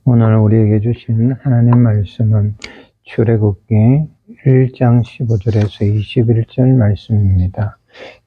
오늘 우리에게 주신 하나님 말씀은 출애굽기 1장 15절에서 21절 말씀입니다.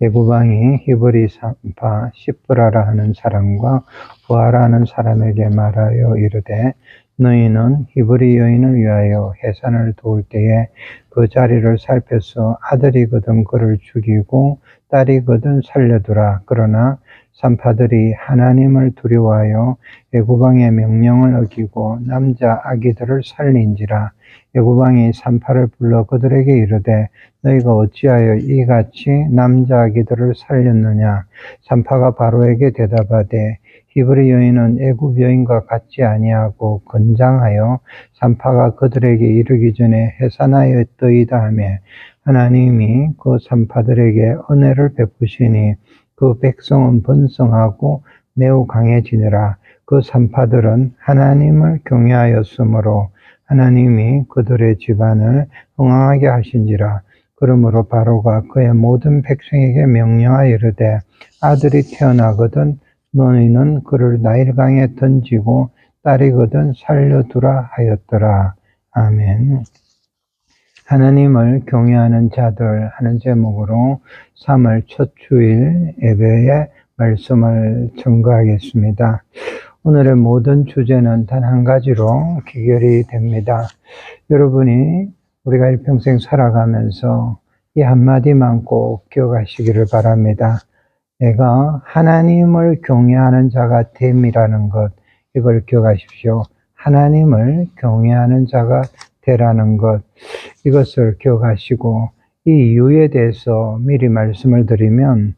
애굽왕이 히브리 산파 시브라라 하는 사람과 부하라 하는 사람에게 말하여 이르되 너희는 히브리 여인을 위하여 해산을 도울 때에 그 자리를 살펴서 아들이거든 그를 죽이고 딸이거든 살려두라. 그러나 산파들이 하나님을 두려워하여 애굽왕의 명령을 어기고 남자 아기들을 살린지라. 애굽왕이 산파를 불러 그들에게 이르되 너희가 어찌하여 이같이 남자 아기들을 살렸느냐. 산파가 바로에게 대답하되 히브리 여인은 애굽 여인과 같지 아니하고 건장하여 산파가 그들에게 이르기 전에 해산하였더이다 하며 하나님이 그 산파들에게 은혜를 베푸시니 그 백성은 번성하고 매우 강해지니라. 그 산파들은 하나님을 경외하였으므로 하나님이 그들의 집안을 흥왕하게 하신지라. 그러므로 바로가 그의 모든 백성에게 명령하여 이르되 아들이 태어나거든 너희는 그를 나일강에 던지고 딸이거든 살려두라 하였더라. 아멘. 하나님을 경외하는 자들 하는 제목으로 3월 첫 주일 예배의 말씀을 증거하겠습니다. 오늘의 모든 주제는 단 한 가지로 귀결이 됩니다. 여러분이 우리가 일평생 살아가면서 이 한마디만 꼭 기억하시기를 바랍니다. 내가 하나님을 경외하는 자가 됨이라는 것, 이걸 기억하십시오. 하나님을 경외하는 자가 되라는 것, 이것을 기억하시고 이 이유에 대해서 미리 말씀을 드리면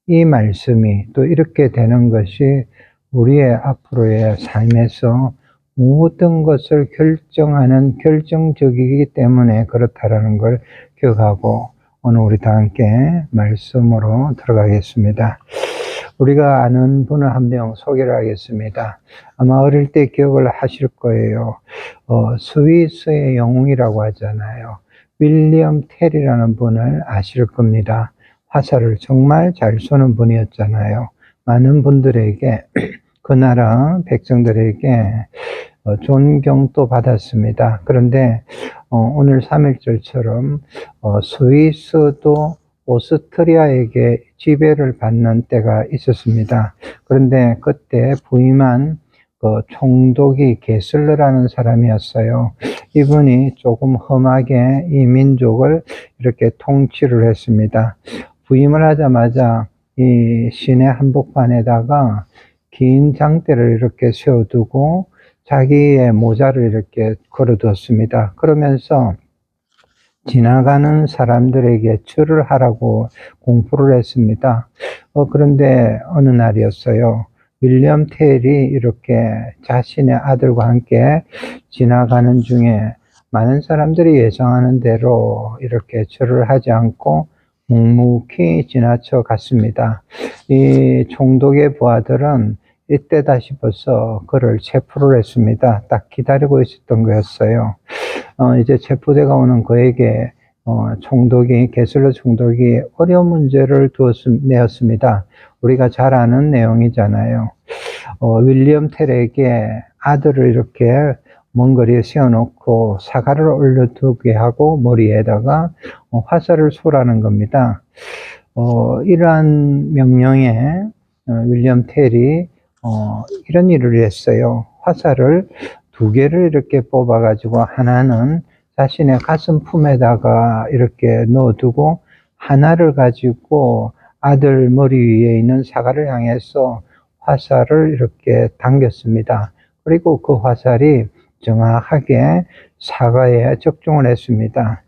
이 말씀이 또 이렇게 되는 것이 우리의 앞으로의 삶에서 모든 것을 결정하는 결정적이기 때문에 그렇다라는 걸 기억하고 오늘 우리 다 함께 말씀으로 들어가겠습니다. 우리가 아는 분을 한 명 소개를 하겠습니다. 아마 어릴 때 기억을 하실 거예요. 스위스의 영웅이라고 하잖아요. 윌리엄 텔이라는 분을 아실 겁니다. 화살을 정말 잘 쏘는 분이었잖아요. 많은 분들에게 그 나라 백성들에게 존경도 받았습니다. 그런데 오늘 3.1절처럼 스위스도 오스트리아에게 지배를 받는 때가 있었습니다. 그런데 그때 부임한 그 총독이 게슬러라는 사람이었어요. 이분이 조금 험하게 이 민족을 이렇게 통치를 했습니다. 부임을 하자마자 이 시내 한복판에다가 긴 장대를 이렇게 세워두고 자기의 모자를 이렇게 걸어두었습니다. 그러면서 지나가는 사람들에게 절을 하라고 공포를 했습니다. 그런데 어느 날이었어요. 윌리엄 텔이 이렇게 자신의 아들과 함께 지나가는 중에 많은 사람들이 예상하는 대로 이렇게 절을 하지 않고 묵묵히 지나쳐 갔습니다. 이 총독의 부하들은 이때다 싶어서 그를 체포를 했습니다. 딱 기다리고 있었던 거였어요. 이제 체포대가 오는 그에게 게슬러 총독이 어려운 문제를 내었습니다. 우리가 잘 아는 내용이잖아요. 윌리엄 텔에게 아들을 이렇게 먼 거리에 세워놓고 사과를 올려두게 하고 머리에다가 화살을 쏘라는 겁니다. 이러한 명령에 윌리엄 텔이 이런 일을 했어요. 화살을 2개를 이렇게 뽑아가지고 하나는 자신의 가슴 품에다가 이렇게 넣어두고 하나를 가지고 아들 머리 위에 있는 사과를 향해서 화살을 이렇게 당겼습니다. 그리고 그 화살이 정확하게 사과에 적중을 했습니다.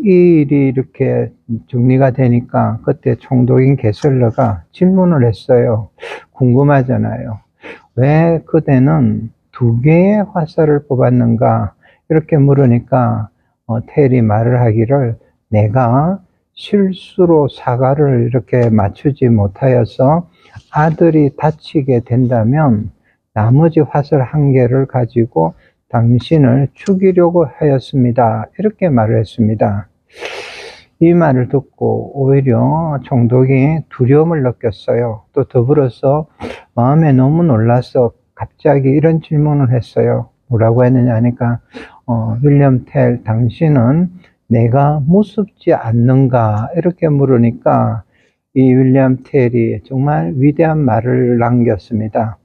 이 일이 이렇게 정리가 되니까 그때 총독인 게슬러가 질문을 했어요. 궁금하잖아요. 왜 그대는 2개의 화살을 뽑았는가? 이렇게 물으니까 텔이 말을 하기를 내가 실수로 사과를 이렇게 맞추지 못하여서 아들이 다치게 된다면 나머지 화살 1개를 가지고 당신을 죽이려고 하였습니다. 이렇게 말을 했습니다. 이 말을 듣고 오히려 총독이 두려움을 느꼈어요. 또 더불어서 마음에 너무 놀라서 갑자기 이런 질문을 했어요. 뭐라고 했느냐 하니까 윌리엄 텔, 당신은 내가 무섭지 않는가? 이렇게 물으니까 이 윌리엄 텔이 정말 위대한 말을 남겼습니다.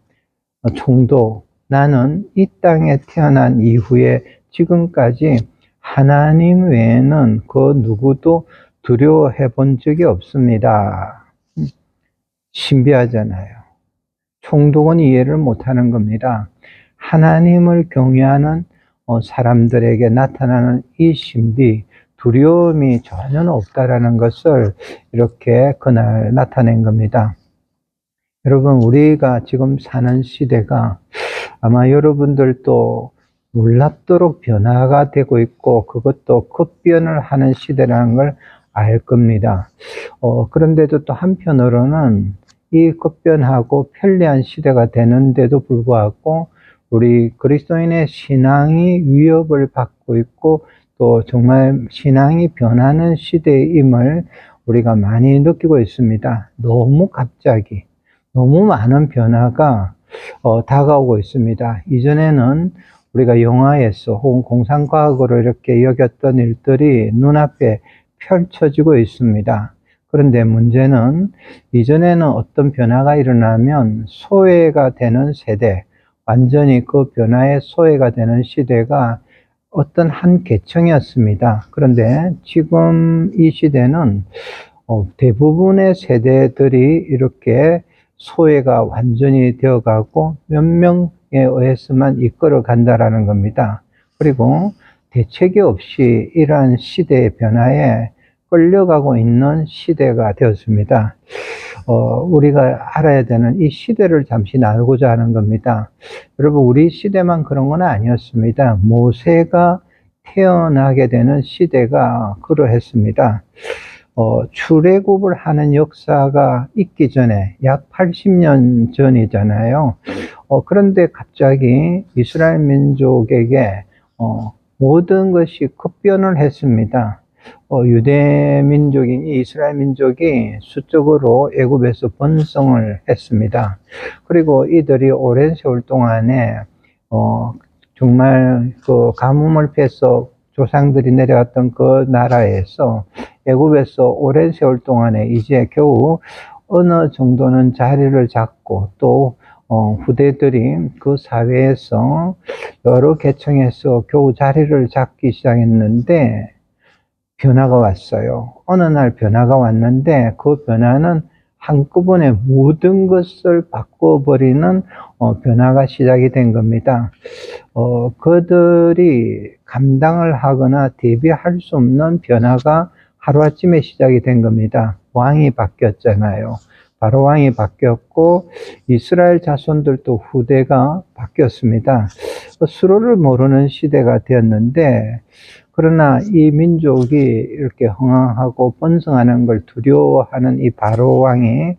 총독, 나는 이 땅에 태어난 이후에 지금까지 하나님 외에는 그 누구도 두려워해 본 적이 없습니다. 신비하잖아요. 총독은 이해를 못하는 겁니다. 하나님을 경외하는 사람들에게 나타나는 이 신비, 두려움이 전혀 없다라는 것을 이렇게 그날 나타낸 겁니다. 여러분, 우리가 지금 사는 시대가 아마 여러분들도 놀랍도록 변화가 되고 있고 그것도 급변을 하는 시대라는 걸 알 겁니다. 그런데도 또 한편으로는 이 급변하고 편리한 시대가 되는데도 불구하고 우리 그리스도인의 신앙이 위협을 받고 있고 또 정말 신앙이 변하는 시대임을 우리가 많이 느끼고 있습니다. 너무 갑자기 너무 많은 변화가 다가오고 있습니다. 이전에는 우리가 영화에서 혹은 공상과학으로 이렇게 여겼던 일들이 눈앞에 펼쳐지고 있습니다. 그런데 문제는 이전에는 어떤 변화가 일어나면 소외가 되는 세대, 완전히 그 변화에 소외가 되는 시대가 어떤 한 계층이었습니다. 그런데 지금 이 시대는 대부분의 세대들이 이렇게 소외가 완전히 되어가고 몇 명에 의해서만 이끌어 간다라는 겁니다. 그리고 대책이 없이 이러한 시대의 변화에 끌려가고 있는 시대가 되었습니다. 우리가 알아야 되는 이 시대를 잠시 나누고자 하는 겁니다. 여러분, 우리 시대만 그런 건 아니었습니다. 모세가 태어나게 되는 시대가 그러했습니다. 출애굽을 하는 역사가 있기 전에 약 80년 전이잖아요. 그런데 갑자기 이스라엘 민족에게 모든 것이 급변을 했습니다. 유대 민족인 이스라엘 민족이 수적으로 애굽에서 번성을 했습니다. 그리고 이들이 오랜 세월 동안에 정말 그 가뭄을 피해서 조상들이 내려왔던 그 나라에서 애굽에서 오랜 세월 동안에 이제 겨우 어느 정도는 자리를 잡고 또 후대들이 그 사회에서 여러 계층에서 겨우 자리를 잡기 시작했는데 변화가 왔어요. 어느 날 변화가 왔는데 그 변화는 한꺼번에 모든 것을 바꿔버리는 변화가 시작이 된 겁니다. 그들이 감당을 하거나 대비할 수 없는 변화가 하루아침에 시작이 된 겁니다. 왕이 바뀌었잖아요. 바로 왕이 바뀌었고 이스라엘 자손들도 후대가 바뀌었습니다. 서로를 모르는 시대가 되었는데 그러나 이 민족이 이렇게 흥황하고 번성하는 걸 두려워하는 이 바로 왕이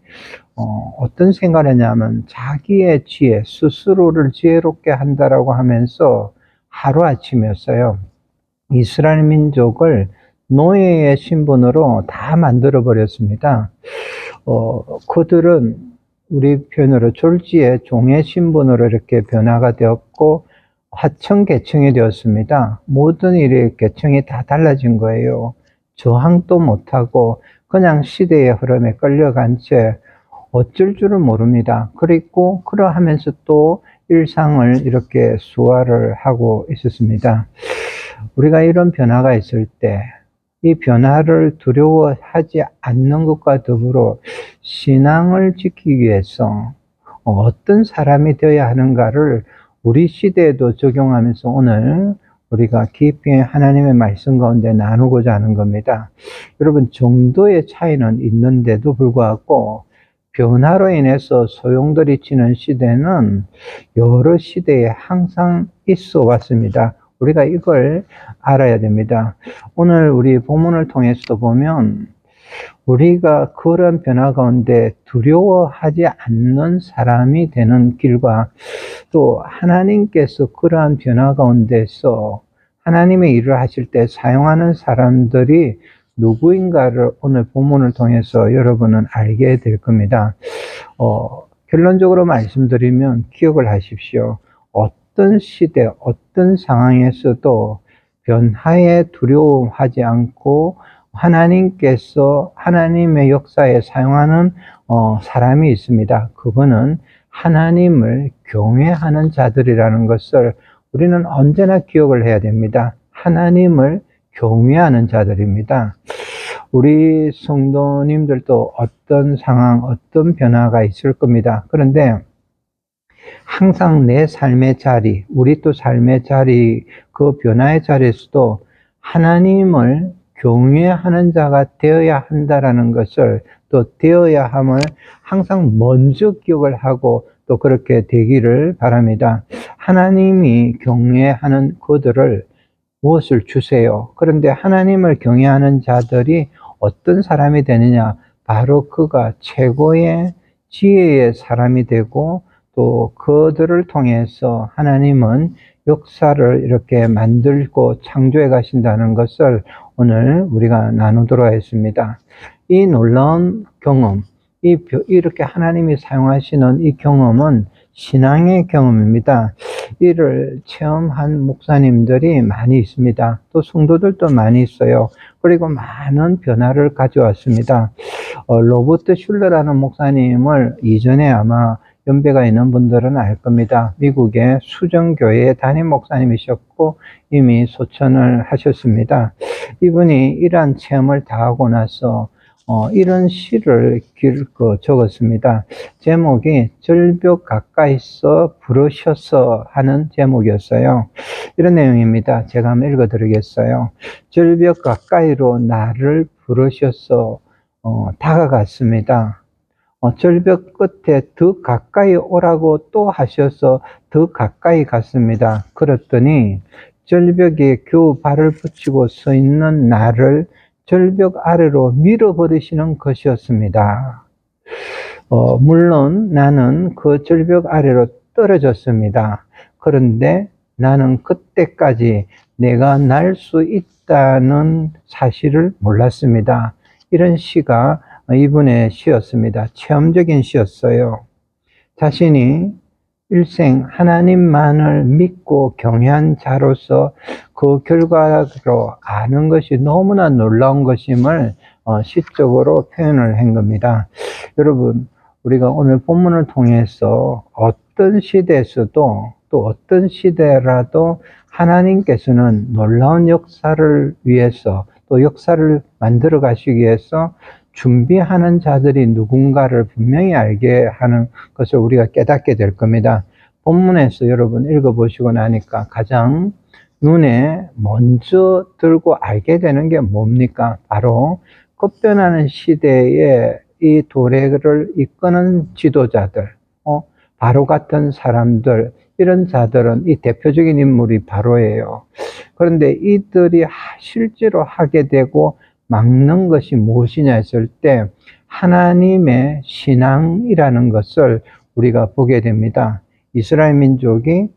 어떤 생각을 했냐면 자기의 지혜, 스스로를 지혜롭게 한다라고 하면서 하루아침이었어요. 이스라엘 민족을 노예의 신분으로 다 만들어 버렸습니다. 그들은 우리 표현으로 졸지의 종의 신분으로 이렇게 변화가 되었고 하청 계층이 되었습니다. 모든 일의 계층이 다 달라진 거예요. 저항도 못하고 그냥 시대의 흐름에 끌려간 채 어쩔 줄을 모릅니다. 그리고 그러하면서 또 일상을 이렇게 수화를 하고 있었습니다. 우리가 이런 변화가 있을 때 이 변화를 두려워하지 않는 것과 더불어 신앙을 지키기 위해서 어떤 사람이 되어야 하는가를 우리 시대에도 적용하면서 오늘 우리가 깊이 하나님의 말씀 가운데 나누고자 하는 겁니다. 여러분, 정도의 차이는 있는데도 불구하고 변화로 인해서 소용돌이 치는 시대는 여러 시대에 항상 있어 왔습니다. 우리가 이걸 알아야 됩니다. 오늘 우리 본문을 통해서 보면 우리가 그런 변화 가운데 두려워하지 않는 사람이 되는 길과 또 하나님께서 그러한 변화 가운데서 하나님의 일을 하실 때 사용하는 사람들이 누구인가를 오늘 본문을 통해서 여러분은 알게 될 겁니다. 결론적으로 말씀드리면 기억을 하십시오. 어떤 시대, 어떤 상황에서도 변화에 두려워하지 않고 하나님께서 하나님의 역사에 사용하는 사람이 있습니다. 그분은 하나님을 경외하는 자들이라는 것을 우리는 언제나 기억을 해야 됩니다. 하나님을 경외하는 자들입니다. 우리 성도님들도 어떤 상황, 어떤 변화가 있을 겁니다. 그런데 항상 내 삶의 자리, 우리 또 삶의 자리, 그 변화의 자리에서도 하나님을 경외하는 자가 되어야 한다라는 것을, 또 되어야 함을 항상 먼저 기억을 하고 또 그렇게 되기를 바랍니다. 하나님이 경외하는 그들을 무엇을 주세요. 그런데 하나님을 경외하는 자들이 어떤 사람이 되느냐? 바로 그가 최고의 지혜의 사람이 되고, 또 그들을 통해서 하나님은 역사를 이렇게 만들고 창조해 가신다는 것을 오늘 우리가 나누도록 하겠습니다. 이 놀라운 경험, 이렇게 하나님이 사용하시는 이 경험은 신앙의 경험입니다. 이를 체험한 목사님들이 많이 있습니다. 또 성도들도 많이 있어요. 그리고 많은 변화를 가져왔습니다. 로버트 슐러라는 목사님을 이전에 아마 연배가 있는 분들은 알 겁니다. 미국의 수정교회의 담임 목사님이셨고 이미 소천을 하셨습니다. 이분이 이러한 체험을 다 하고 나서 이런 시를 적었습니다. 제목이 절벽 가까이서 부르셔서 하는 제목이었어요. 이런 내용입니다. 제가 한번 읽어드리겠어요. 절벽 가까이로 나를 부르셔서 다가갔습니다. 절벽 끝에 더 가까이 오라고 또 하셔서 더 가까이 갔습니다. 그랬더니 절벽에 겨우 발을 붙이고 서 있는 나를 절벽 아래로 밀어버리시는 것이었습니다. 물론 나는 그 절벽 아래로 떨어졌습니다. 그런데 나는 그때까지 내가 날 수 있다는 사실을 몰랐습니다. 이런 시가 이분의 시였습니다. 체험적인 시였어요. 자신이 일생 하나님만을 믿고 경외한 자로서 그 결과로 아는 것이 너무나 놀라운 것임을 시적으로 표현을 한 겁니다. 여러분, 우리가 오늘 본문을 통해서 어떤 시대에서도 또 어떤 시대라도 하나님께서는 놀라운 역사를 위해서 또 역사를 만들어 가시기 위해서 준비하는 자들이 누군가를 분명히 알게 하는 것을 우리가 깨닫게 될 겁니다. 본문에서 여러분 읽어보시고 나니까 가장 눈에 먼저 들고 알게 되는 게 뭡니까? 바로 급변하는 시대에 이 도래를 이끄는 지도자들, 바로 같은 사람들, 이런 자들은 이 대표적인 인물이 바로예요. 그런데 이들이 실제로 하게 되고 막는 것이 무엇이냐 했을 때 하나님의 신앙이라는 것을 우리가 보게 됩니다. 이스라엘 민족이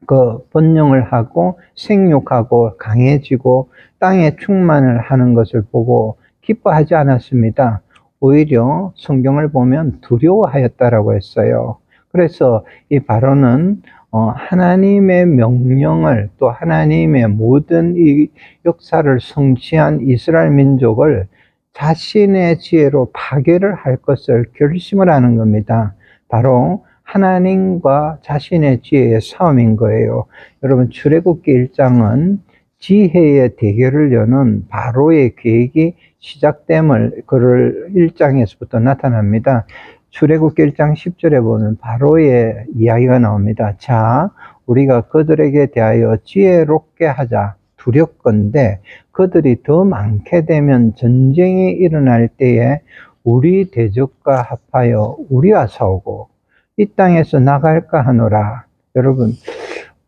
그 번영을 하고 생육하고 강해지고 땅에 충만을 하는 것을 보고 기뻐하지 않았습니다. 오히려 성경을 보면 두려워하였다라고 했어요. 그래서 이 바로는 하나님의 명령을, 또 하나님의 모든 이 역사를 성취한 이스라엘 민족을 자신의 지혜로 파괴를 할 것을 결심을 하는 겁니다. 바로 하나님과 자신의 지혜의 싸움인 거예요. 여러분, 출애굽기 1장은 지혜의 대결을 여는 바로의 계획이 시작됨을 그를 1장에서부터 나타납니다. 출애굽기 1장 10절에 보면 바로의 이야기가 나옵니다. 자, 우리가 그들에게 대하여 지혜롭게 하자. 두렵건대 그들이 더 많게 되면 전쟁이 일어날 때에 우리 대적과 합하여 우리와 싸우고 이 땅에서 나갈까 하노라. 여러분,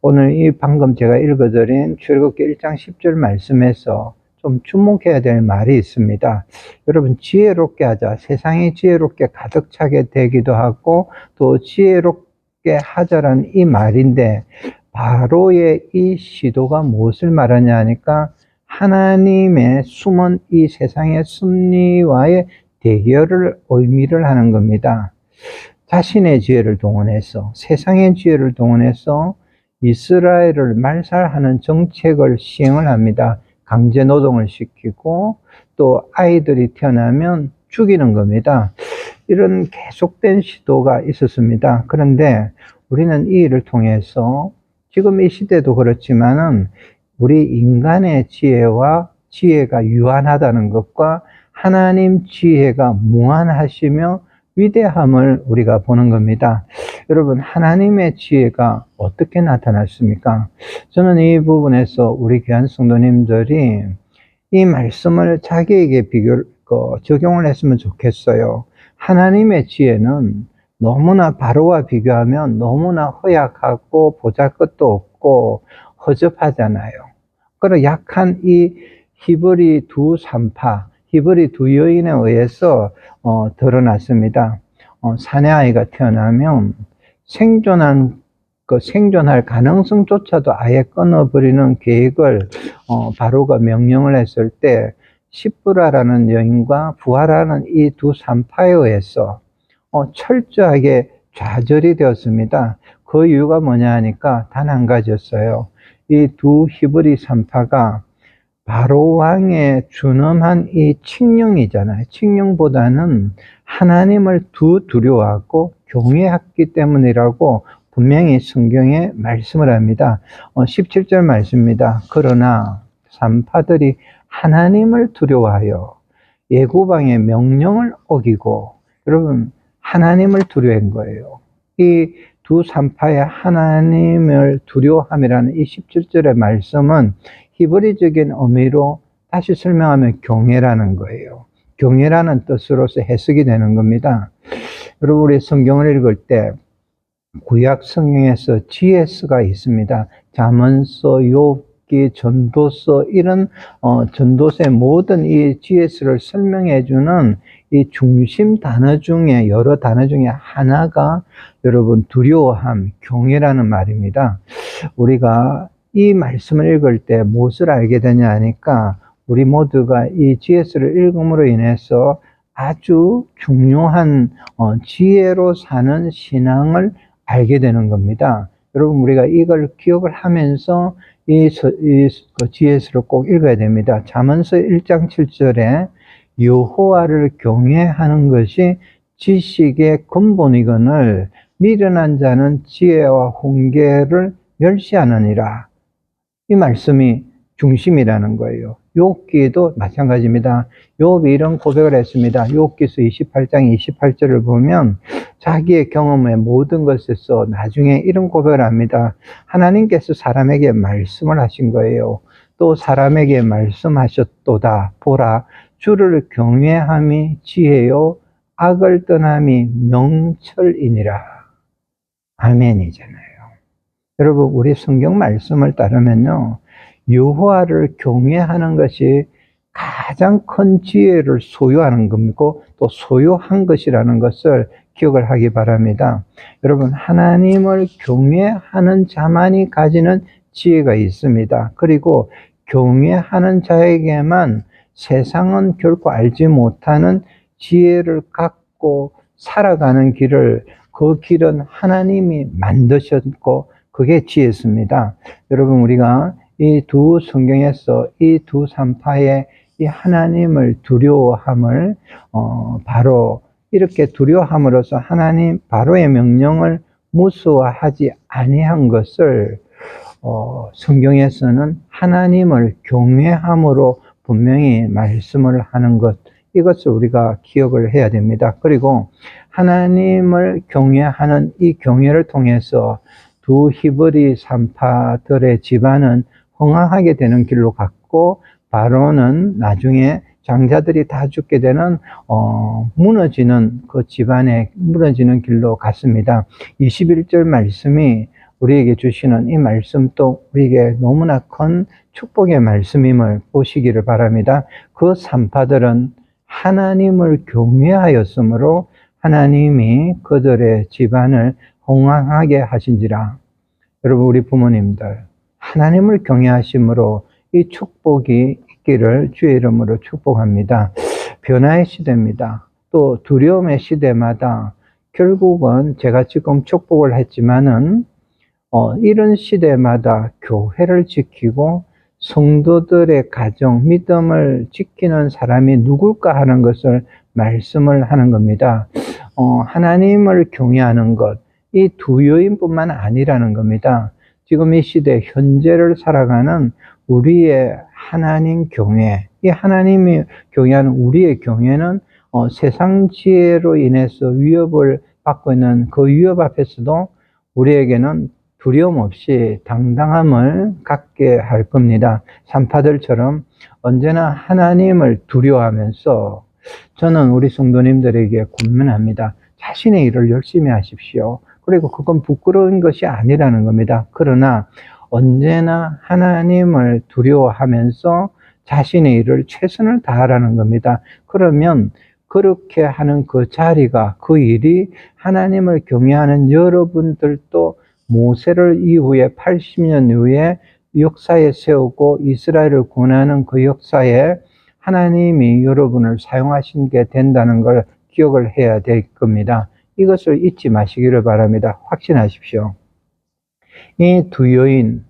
오늘 이 방금 제가 읽어드린 출애굽기 1장 10절 말씀에서 좀 주목해야 될 말이 있습니다. 여러분, 지혜롭게 하자. 세상이 지혜롭게 가득 차게 되기도 하고 또 지혜롭게 하자라는 이 말인데 바로의 이 시도가 무엇을 말하냐 하니까 하나님의 숨은 이 세상의 섭리와의 대결을 의미를 하는 겁니다. 자신의 지혜를 동원해서, 세상의 지혜를 동원해서 이스라엘을 말살하는 정책을 시행을 합니다. 강제 노동을 시키고 또 아이들이 태어나면 죽이는 겁니다. 이런 계속된 시도가 있었습니다. 그런데 우리는 이 일을 통해서 지금 이 시대도 그렇지만은 우리 인간의 지혜가 유한하다는 것과 하나님 지혜가 무한하시며 위대함을 우리가 보는 겁니다. 여러분, 하나님의 지혜가 어떻게 나타났습니까? 저는 이 부분에서 우리 귀한 성도님들이 이 말씀을 자기에게 적용을 했으면 좋겠어요. 하나님의 지혜는 너무나 바로와 비교하면 너무나 허약하고 보잘것도 없고 허접하잖아요. 그리고 약한 이 히브리 두 산파, 히브리 두 여인에 의해서 드러났습니다. 사내아이가 태어나면 생존할 가능성조차도 아예 끊어버리는 계획을 바로가 명령을 했을 때 시브라라는 여인과 부하라는 이 두 산파에 의해서 철저하게 좌절이 되었습니다. 그 이유가 뭐냐 하니까 단 한 가지였어요. 이 두 히브리 산파가 바로 왕의 준엄한 이 칙령이잖아요. 칙령보다는 하나님을 더 두려워하고 경외했기 때문이라고 분명히 성경에 말씀을 합니다. 17절 말씀입니다. 그러나 산파들이 하나님을 두려워하여 예고방의 명령을 어기고, 여러분, 하나님을 두려워한 거예요. 이 두 산파의 하나님을 두려워함이라는 이 17절의 말씀은 히브리적인 의미로 다시 설명하면 경외라는 거예요. 경외라는 뜻으로서 해석이 되는 겁니다. 여러분, 우리 성경을 읽을 때 구약 성경에서 지혜서가 있습니다. 잠언서, 욥기, 전도서, 이런 전도서의 모든 이 지혜서를 설명해 주는 이 중심 단어 중에, 여러 단어 중에 하나가 여러분 두려워함, 경외라는 말입니다. 우리가 이 말씀을 읽을 때 무엇을 알게 되냐 하니까 우리 모두가 이 지혜서를 읽음으로 인해서 아주 중요한 지혜로 사는 신앙을 알게 되는 겁니다. 여러분, 우리가 이걸 기억을 하면서 이 지혜서를 꼭 읽어야 됩니다. 잠언서 1장 7절에 여호와를 경외하는 것이 지식의 근본이거늘 미련한 자는 지혜와 훈계를 멸시하느니라. 이 말씀이 중심이라는 거예요. 욥기도 마찬가지입니다. 욥이 이런 고백을 했습니다. 욥기서 28장 28절을 보면 자기의 경험의 모든 것에서 나중에 이런 고백을 합니다. 하나님께서 사람에게 말씀을 하신 거예요. 또 사람에게 말씀하셨도다. 보라, 주를 경외함이 지혜요 악을 떠남이 명철이니라. 아멘이잖아요. 여러분, 우리 성경 말씀을 따르면요, 여호와를 경외하는 것이 가장 큰 지혜를 소유하는 것이고 또 소유한 것이라는 것을 기억을 하기 바랍니다. 여러분, 하나님을 경외하는 자만이 가지는 지혜가 있습니다. 그리고 경외하는 자에게만 세상은 결코 알지 못하는 지혜를 갖고 살아가는 길을, 그 길은 하나님이 만드셨고 그게 지혜입니다. 여러분, 우리가 이 두 성경에서 이 두 산파의 이 하나님을 두려워함을 바로 이렇게 두려워함으로써 하나님 바로의 명령을 무서워하지 아니한 것을 성경에서는 하나님을 경외함으로 분명히 말씀을 하는 것, 이것을 우리가 기억을 해야 됩니다. 그리고 하나님을 경외하는 이 경외를 통해서 두 히브리 산파들의 집안은 흥황하게 되는 길로 갔고, 바로는 나중에 장자들이 다 죽게 되는 무너지는 그 집안의 무너지는 길로 갔습니다. 21절 말씀이 우리에게 주시는 이 말씀도 우리에게 너무나 큰 축복의 말씀임을 보시기를 바랍니다. 그 산파들은 하나님을 경외하였으므로 하나님이 그들의 집안을 흥황하게 하신지라. 여러분, 우리 부모님들, 하나님을 경외하심으로 이 축복이 있기를 주의 이름으로 축복합니다. 변화의 시대입니다. 또 두려움의 시대마다 결국은 제가 지금 축복을 했지만은 이런 시대마다 교회를 지키고 성도들의 가정, 믿음을 지키는 사람이 누굴까 하는 것을 말씀을 하는 겁니다. 하나님을 경외하는 것, 이 두 요인뿐만 아니라는 겁니다. 지금 이 시대 현재를 살아가는 우리의 하나님 경외, 이 하나님이 경외하는 우리의 경외는 세상 지혜로 인해서 위협을 받고 있는 그 위협 앞에서도 우리에게는 두려움 없이 당당함을 갖게 할 겁니다. 산파들처럼 언제나 하나님을 두려워하면서 저는 우리 성도님들에게 권면합니다. 자신의 일을 열심히 하십시오. 그리고 그건 부끄러운 것이 아니라는 겁니다. 그러나 언제나 하나님을 두려워하면서 자신의 일을 최선을 다하라는 겁니다. 그러면 그렇게 하는 그 자리가, 그 일이 하나님을 경외하는 여러분들도 모세를 이후에 80년 후에 역사에 세우고 이스라엘을 구원하는 그 역사에 하나님이 여러분을 사용하시게 된다는 걸 기억을 해야 될 겁니다. 이것을 잊지 마시기를 바랍니다. 확신하십시오. 이 두 요인,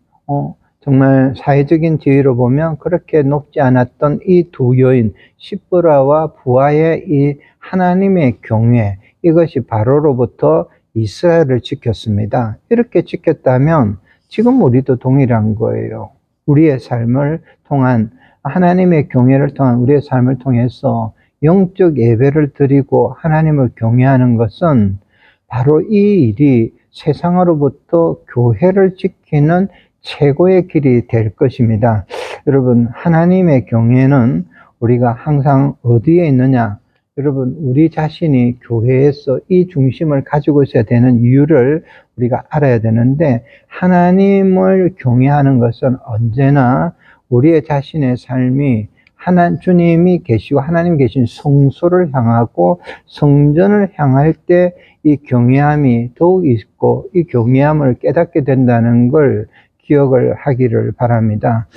정말 사회적인 지위로 보면 그렇게 높지 않았던 이 두 요인, 시브라와 부하의 이 하나님의 경외, 이것이 바로로부터 이스라엘을 지켰습니다. 이렇게 지켰다면 지금 우리도 동일한 거예요. 우리의 삶을 통한, 하나님의 경외를 통한 우리의 삶을 통해서 영적 예배를 드리고 하나님을 경외하는 것은 바로 이 일이 세상으로부터 교회를 지키는 최고의 길이 될 것입니다. 여러분, 하나님의 경외는 우리가 항상 어디에 있느냐? 여러분, 우리 자신이 교회에서 이 중심을 가지고 있어야 되는 이유를 우리가 알아야 되는데, 하나님을 경외하는 것은 언제나 우리의 자신의 삶이 주님이 계시고 하나님 계신 성소를 향하고 성전을 향할 때 이 경외함이 더욱 있고 이 경외함을 깨닫게 된다는 걸 기억을 하기를 바랍니다.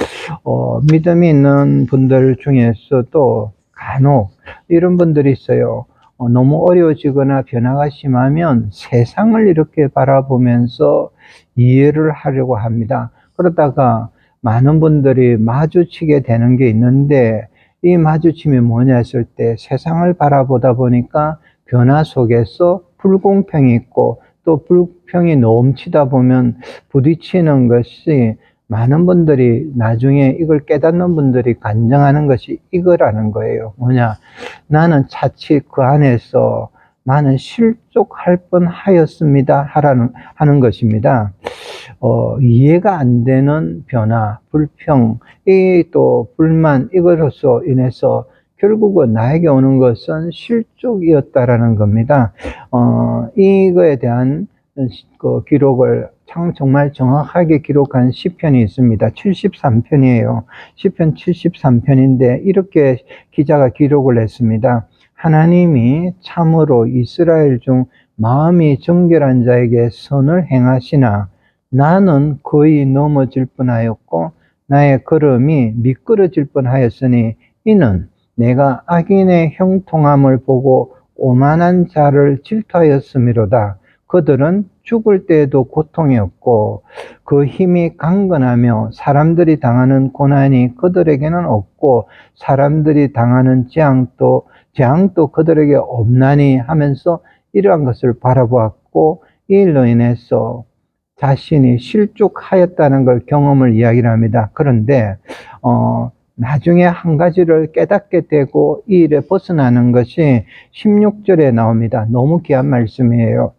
믿음이 있는 분들 중에서도 간혹 이런 분들이 있어요. 너무 어려워지거나 변화가 심하면 세상을 이렇게 바라보면서 이해를 하려고 합니다. 그러다가 많은 분들이 마주치게 되는 게 있는데, 이 마주침이 뭐냐 했을 때 세상을 바라보다 보니까 변화 속에서 불공평이 있고 또 불평이 넘치다 보면 부딪히는 것이, 많은 분들이 나중에 이걸 깨닫는 분들이 간증하는 것이 이거라는 거예요. 뭐냐, 나는 차치 그 안에서 나는 실족할 뻔하였습니다 하는 것입니다. 이해가 안 되는 변화, 불평, 또 불만, 이것으로 인해서 결국은 나에게 오는 것은 실족이었다라는 겁니다. 이거에 대한 그 기록을 정말 정확하게 기록한 시편이 있습니다. 73편이에요. 시편 73편인데 이렇게 기자가 기록을 했습니다. 하나님이 참으로 이스라엘 중 마음이 정결한 자에게 선을 행하시나 나는 거의 넘어질 뻔하였고 나의 걸음이 미끄러질 뻔하였으니 이는 내가 악인의 형통함을 보고 오만한 자를 질투하였음이로다. 그들은 죽을 때에도 고통이 없고 그 힘이 강건하며 사람들이 당하는 고난이 그들에게는 없고 사람들이 당하는 재앙도 그들에게 없나니 하면서 이러한 것을 바라보았고 이 일로 인해서 자신이 실족하였다는 걸 경험을 이야기를 합니다. 그런데 나중에 한 가지를 깨닫게 되고 이 일에 벗어나는 것이 16절에 나옵니다. 너무 귀한 말씀이에요.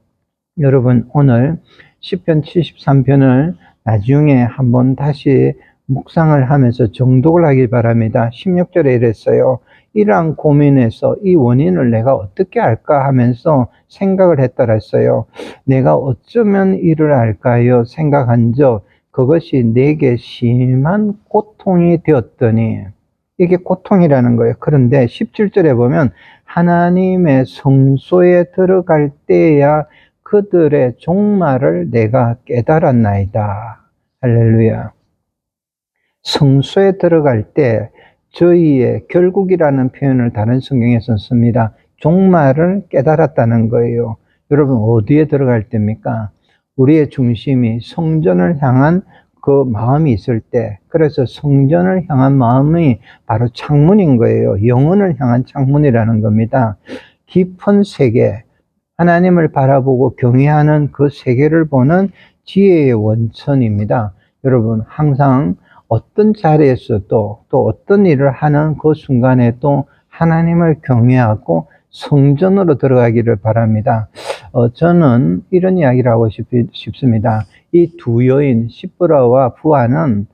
여러분, 오늘 시편 73편을 나중에 한번 다시 묵상을 하면서 정독을 하기 바랍니다. 16절에 이랬어요. 이러한 고민에서 이 원인을 내가 어떻게 알까 하면서 생각을 했더라 했어요. 내가 어쩌면 이를 알까요? 생각한 적 그것이 내게 심한 고통이 되었더니, 이게 고통이라는 거예요. 그런데 17절에 보면 하나님의 성소에 들어갈 때야 그들의 종말을 내가 깨달았나이다. 할렐루야. 성소에 들어갈 때 저희의 결국이라는 표현을 다른 성경에서 씁니다. 종말을 깨달았다는 거예요. 여러분 어디에 들어갈 때입니까? 우리의 중심이 성전을 향한 그 마음이 있을 때, 그래서 성전을 향한 마음이 바로 창문인 거예요. 영혼을 향한 창문이라는 겁니다. 깊은 세계, 하나님을 바라보고 경외하는 그 세계를 보는 지혜의 원천입니다. 여러분 항상 어떤 자리에서도 또 어떤 일을 하는 그 순간에도 하나님을 경외하고 성전으로 들어가기를 바랍니다. 저는 이런 이야기를 하고 싶습니다. 이 두 여인 시브라와 부하는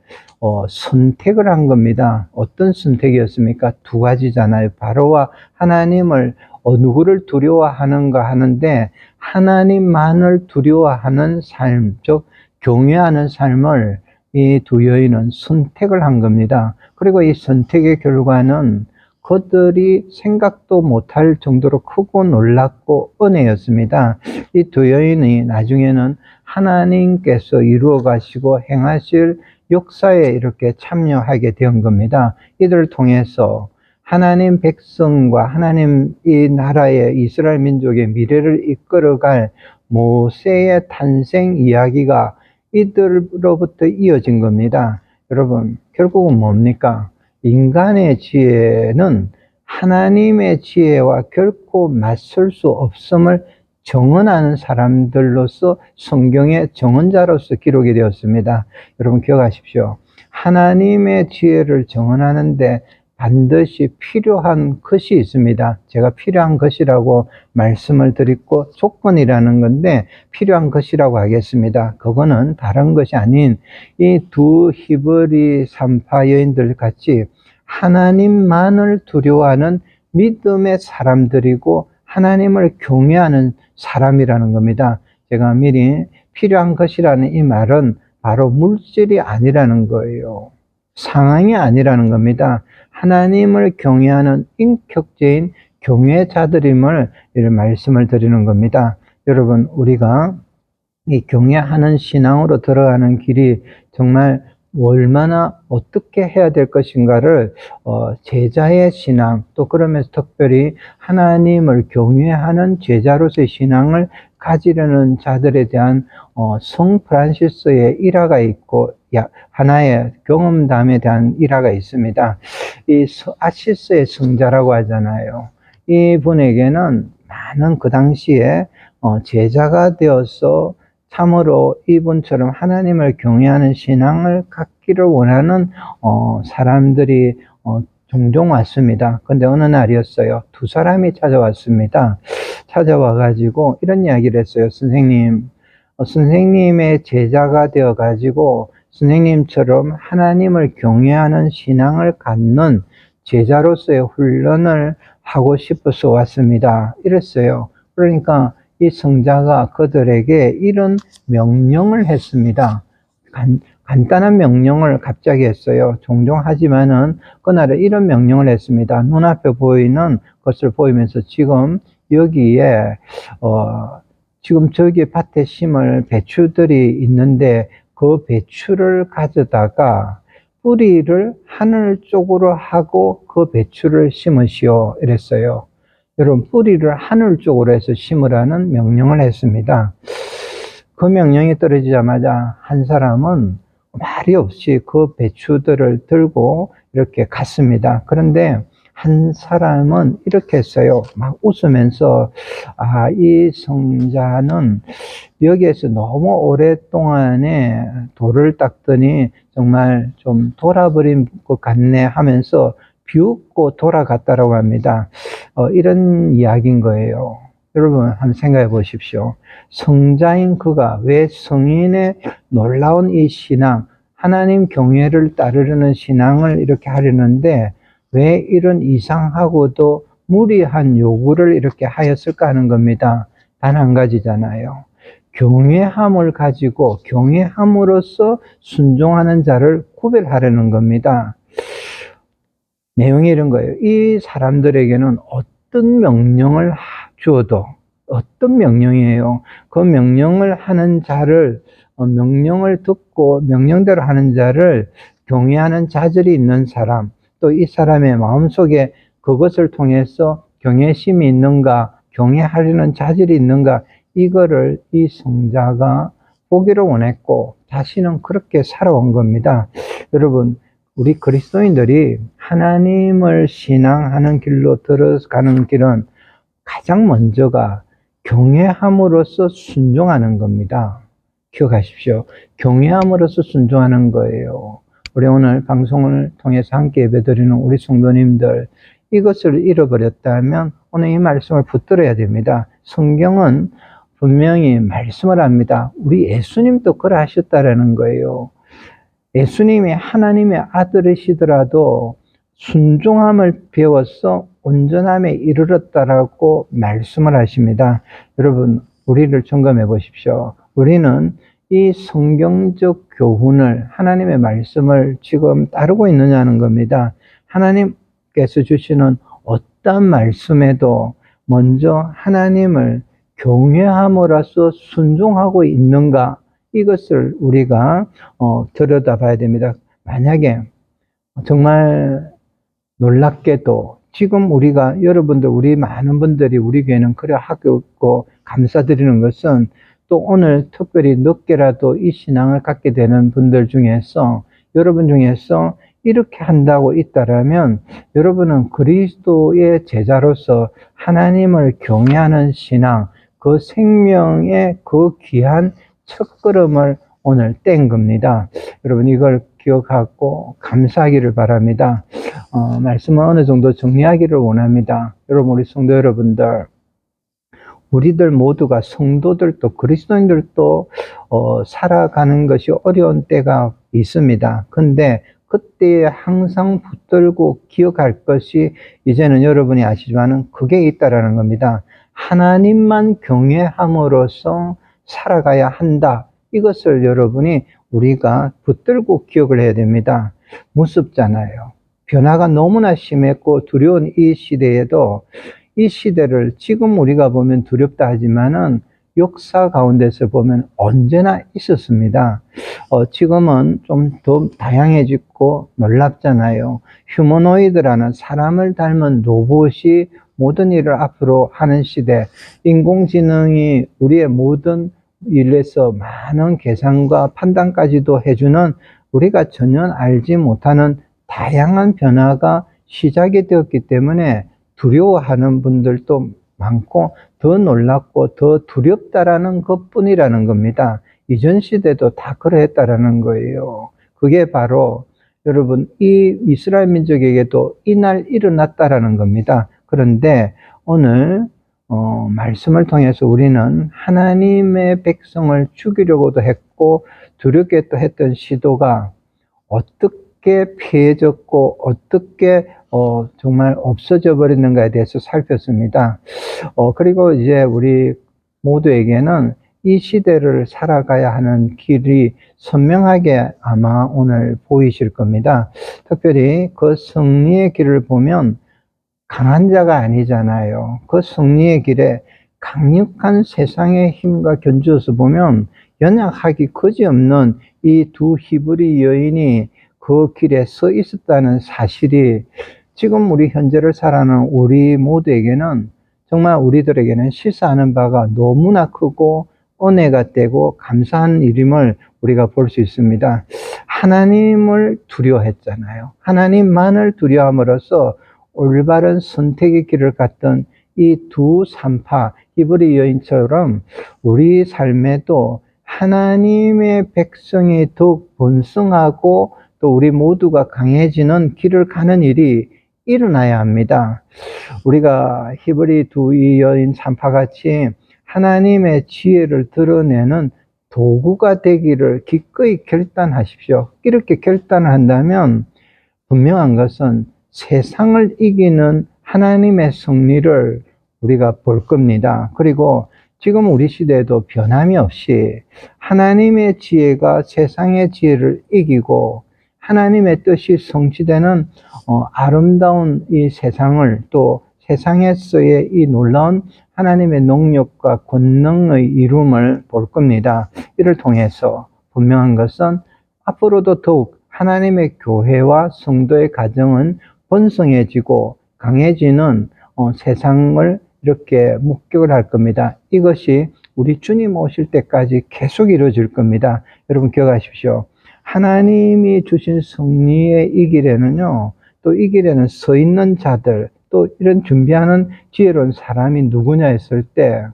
선택을 한 겁니다. 어떤 선택이었습니까? 두 가지잖아요. 바로와 하나님을 누구를 두려워하는가 하는데 하나님만을 두려워하는 삶, 즉 경외하는 삶을 이 두 여인은 선택을 한 겁니다. 그리고 이 선택의 결과는 그들이 생각도 못할 정도로 크고 놀랍고 은혜였습니다. 이 두 여인이 나중에는 하나님께서 이루어 가시고 행하실 역사에 이렇게 참여하게 된 겁니다. 이들을 통해서 하나님 백성과 하나님 이 나라의 이스라엘 민족의 미래를 이끌어갈 모세의 탄생 이야기가 이들로부터 이어진 겁니다. 여러분, 결국은 뭡니까? 인간의 지혜는 하나님의 지혜와 결코 맞설 수 없음을 정언하는 사람들로서 성경의 정언자로서 기록이 되었습니다. 여러분 기억하십시오. 하나님의 지혜를 정언하는데 반드시 필요한 것이 있습니다. 제가 필요한 것이라고 말씀을 드리고 조건이라는 건데 필요한 것이라고 하겠습니다. 그거는 다른 것이 아닌 이 두 히브리 산파 여인들 같이 하나님만을 두려워하는 믿음의 사람들이고 하나님을 경외하는 사람이라는 겁니다. 제가 미리 필요한 것이라는 이 말은 바로 물질이 아니라는 거예요. 상황이 아니라는 겁니다. 하나님을 경외하는 인격적인 경외자들임을 이런 말씀을 드리는 겁니다. 여러분, 우리가 이 경외하는 신앙으로 들어가는 길이 정말 얼마나 어떻게 해야 될 것인가를 제자의 신앙, 또 그러면서 특별히 하나님을 경외하는 제자로서의 신앙을 가지려는 자들에 대한 성 프란시스의 일화가 있고 하나의 경험담에 대한 일화가 있습니다. 이 아시스의 성자라고 하잖아요. 이분에게는 많은 그 당시에 제자가 되어서 참으로 이분처럼 하나님을 경외하는 신앙을 갖기를 원하는 사람들이 종종 왔습니다. 근데 어느 날이었어요. 두 사람이 찾아왔습니다. 찾아와가지고 이런 이야기를 했어요. 선생님, 선생님의 제자가 되어가지고 선생님처럼 하나님을 경외하는 신앙을 갖는 제자로서의 훈련을 하고 싶어서 왔습니다. 이랬어요. 그러니까 이 성자가 그들에게 이런 명령을 했습니다. 간단한 명령을 갑자기 했어요. 종종 하지만은 그날에 이런 명령을 했습니다. 눈앞에 보이는 것을 보이면서 지금 여기에 지금 저기 밭에 심을 배추들이 있는데 그 배추를 가져다가 뿌리를 하늘 쪽으로 하고 그 배추를 심으시오 이랬어요. 여러분, 뿌리를 하늘 쪽으로 해서 심으라는 명령을 했습니다. 그 명령이 떨어지자마자 한 사람은 말이 없이 그 배추들을 들고 이렇게 갔습니다. 그런데 한 사람은 이렇게 했어요. 막 웃으면서 이 성자는 여기에서 너무 오랫동안에 돌을 닦더니 정말 좀 돌아버린 것 같네 하면서 비웃고 돌아갔다라고 합니다. 이런 이야기인 거예요. 여러분 한번 생각해 보십시오. 성자인 그가 왜 성인의 놀라운 이 신앙, 하나님 경외를 따르려는 신앙을 이렇게 하려는데 왜 이런 이상하고도 무리한 요구를 이렇게 하였을까 하는 겁니다. 단 한 가지잖아요. 경외함을 가지고 경외함으로써 순종하는 자를 구별하려는 겁니다. 내용이 이런 거예요. 이 사람들에게는 어떤 명령을 주어도 어떤 명령이에요. 그 명령을 하는 자를 명령을 듣고 명령대로 하는 자를 경외하는 자질이 있는 사람, 또 이 사람의 마음속에 그것을 통해서 경외심이 있는가, 경외하려는 자질이 있는가, 이거를 이 성자가 보기를 원했고 자신은 그렇게 살아온 겁니다. 여러분, 우리 그리스도인들이 하나님을 신앙하는 길로 들어가는 길은 가장 먼저가 경외함으로써 순종하는 겁니다. 기억하십시오. 경외함으로써 순종하는 거예요. 우리 오늘 방송을 통해서 함께 예배드리는 우리 성도님들, 이것을 잃어버렸다면 오늘 이 말씀을 붙들어야 됩니다. 성경은 분명히 말씀을 합니다. 우리 예수님도 그러하셨다라는 거예요. 예수님이 하나님의 아들이시더라도 순종함을 배워서 온전함에 이르렀다라고 말씀을 하십니다. 여러분, 우리를 점검해 보십시오. 우리는 이 성경적 교훈을, 하나님의 말씀을 지금 따르고 있느냐는 겁니다. 하나님께서 주시는 어떤 말씀에도 먼저 하나님을 경외함으로써 순종하고 있는가, 이것을 우리가 들여다봐야 됩니다. 만약에 정말 놀랍게도 지금 우리가, 여러분들, 우리 많은 분들이 우리 교회는 그래 하고 있고 감사드리는 것은, 또 오늘 특별히 늦게라도 이 신앙을 갖게 되는 분들 중에서, 여러분 중에서 이렇게 한다고 있다라면 여러분은 그리스도의 제자로서 하나님을 경외하는 신앙, 그 생명의 그 귀한 첫걸음을 오늘 뗀 겁니다. 여러분, 이걸 기억하고 감사하기를 바랍니다. 말씀을 어느 정도 정리하기를 원합니다. 여러분, 우리 성도 여러분들, 우리들 모두가, 성도들도 그리스도인들도 살아가는 것이 어려운 때가 있습니다. 근데 그때에 항상 붙들고 기억할 것이, 이제는 여러분이 아시지만 그게 있다라는 겁니다. 하나님만 경외함으로써 살아가야 한다. 이것을 여러분이, 우리가 붙들고 기억을 해야 됩니다. 무섭잖아요. 변화가 너무나 심했고 두려운 이 시대에도, 이 시대를 지금 우리가 보면 두렵다 하지만은 역사 가운데서 보면 언제나 있었습니다. 지금은 좀 더 다양해지고 놀랍잖아요. 휴머노이드라는 사람을 닮은 로봇이 모든 일을 앞으로 하는 시대, 인공지능이 우리의 모든 일에서 많은 계산과 판단까지도 해주는, 우리가 전혀 알지 못하는 다양한 변화가 시작이 되었기 때문에 두려워하는 분들도 많고, 더 놀랍고 더 두렵다라는 것뿐이라는 겁니다. 이전 시대도 다 그러했다라는 거예요. 그게 바로 여러분, 이 이스라엘 민족에게도 이날 일어났다라는 겁니다. 그런데 오늘 말씀을 통해서 우리는 하나님의 백성을 죽이려고도 했고 두렵게 또 했던 시도가 어떻게 피해졌고 어떻게 정말 없어져 버리는가에 대해서 살폈습니다. 그리고 이제 우리 모두에게는 이 시대를 살아가야 하는 길이 선명하게 아마 오늘 보이실 겁니다. 특별히 그 승리의 길을 보면 강한 자가 아니잖아요. 그 승리의 길에 강력한 세상의 힘과 견주어서 보면 연약하기 그지없는 이 두 히브리 여인이 그 길에 서 있었다는 사실이 지금 우리 현재를 살아가는 우리 모두에게는, 정말 우리들에게는 시사하는 바가 너무나 크고 은혜가 되고 감사한 일임을 우리가 볼 수 있습니다. 하나님을 두려워했잖아요. 하나님만을 두려워함으로써 올바른 선택의 길을 갔던 이 두 산파 히브리 여인처럼 우리 삶에도 하나님의 백성이 더욱 번성하고 또 우리 모두가 강해지는 길을 가는 일이 일어나야 합니다. 우리가 히브리 두 여인 산파같이 하나님의 지혜를 드러내는 도구가 되기를 기꺼이 결단하십시오. 이렇게 결단을 한다면 분명한 것은 세상을 이기는 하나님의 승리를 우리가 볼 겁니다. 그리고 지금 우리 시대에도 변함이 없이 하나님의 지혜가 세상의 지혜를 이기고 하나님의 뜻이 성취되는 아름다운 이 세상을, 또 세상에서의 이 놀라운 하나님의 능력과 권능의 이룸을 볼 겁니다. 이를 통해서 분명한 것은 앞으로도 더욱 하나님의 교회와 성도의 가정은 번성해지고 강해지는 세상을 이렇게 목격을 할 겁니다. 이것이 우리 주님 오실 때까지 계속 이루어질 겁니다. 여러분 기억하십시오. 하나님이 주신 승리의 이 길에는요, 또 이 길에는 서 있는 자들, 또 이런 준비하는 지혜로운 사람이 누구냐 했을 때,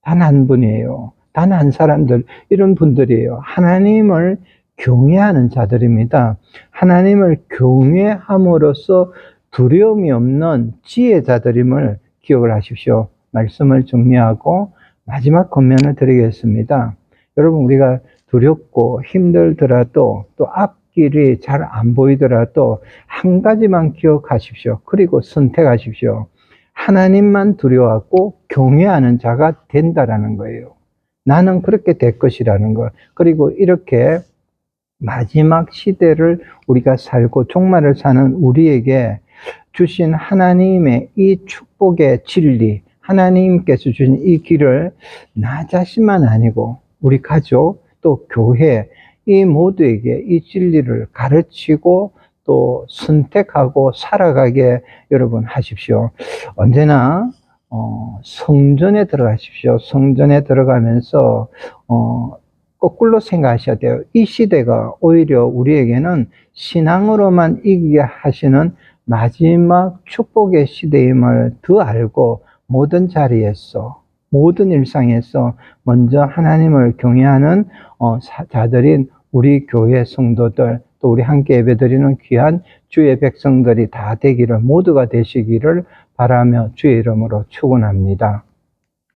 단 한 분이에요. 단 한 사람들, 이런 분들이에요. 하나님을 경외하는 자들입니다. 하나님을 경외함으로써 두려움이 없는 지혜자들임을 기억을 하십시오. 말씀을 정리하고 마지막 권면을 드리겠습니다. 여러분, 우리가 두렵고 힘들더라도 또 앞길이 잘 안 보이더라도 한 가지만 기억하십시오. 그리고 선택하십시오. 하나님만 두려워하고 경외하는 자가 된다라는 거예요. 나는 그렇게 될 것이라는 거. 그리고 이렇게 마지막 시대를 우리가 살고 종말을 사는 우리에게 주신 하나님의 이 축복의 진리, 하나님께서 주신 이 길을 나 자신만 아니고 우리 가족 또 교회 이 모두에게 이 진리를 가르치고 또 선택하고 살아가게 여러분 하십시오. 언제나 성전에 들어가십시오. 성전에 들어가면서 거꾸로 생각하셔야 돼요. 이 시대가 오히려 우리에게는 신앙으로만 이기게 하시는 마지막 축복의 시대임을 더 알고 모든 자리에서 모든 일상에서 먼저 하나님을 경외하는 자들인 우리 교회 성도들 또 우리 함께 예배드리는 귀한 주의 백성들이 다 되기를 모두가 되시기를 바라며 주의 이름으로 축원합니다.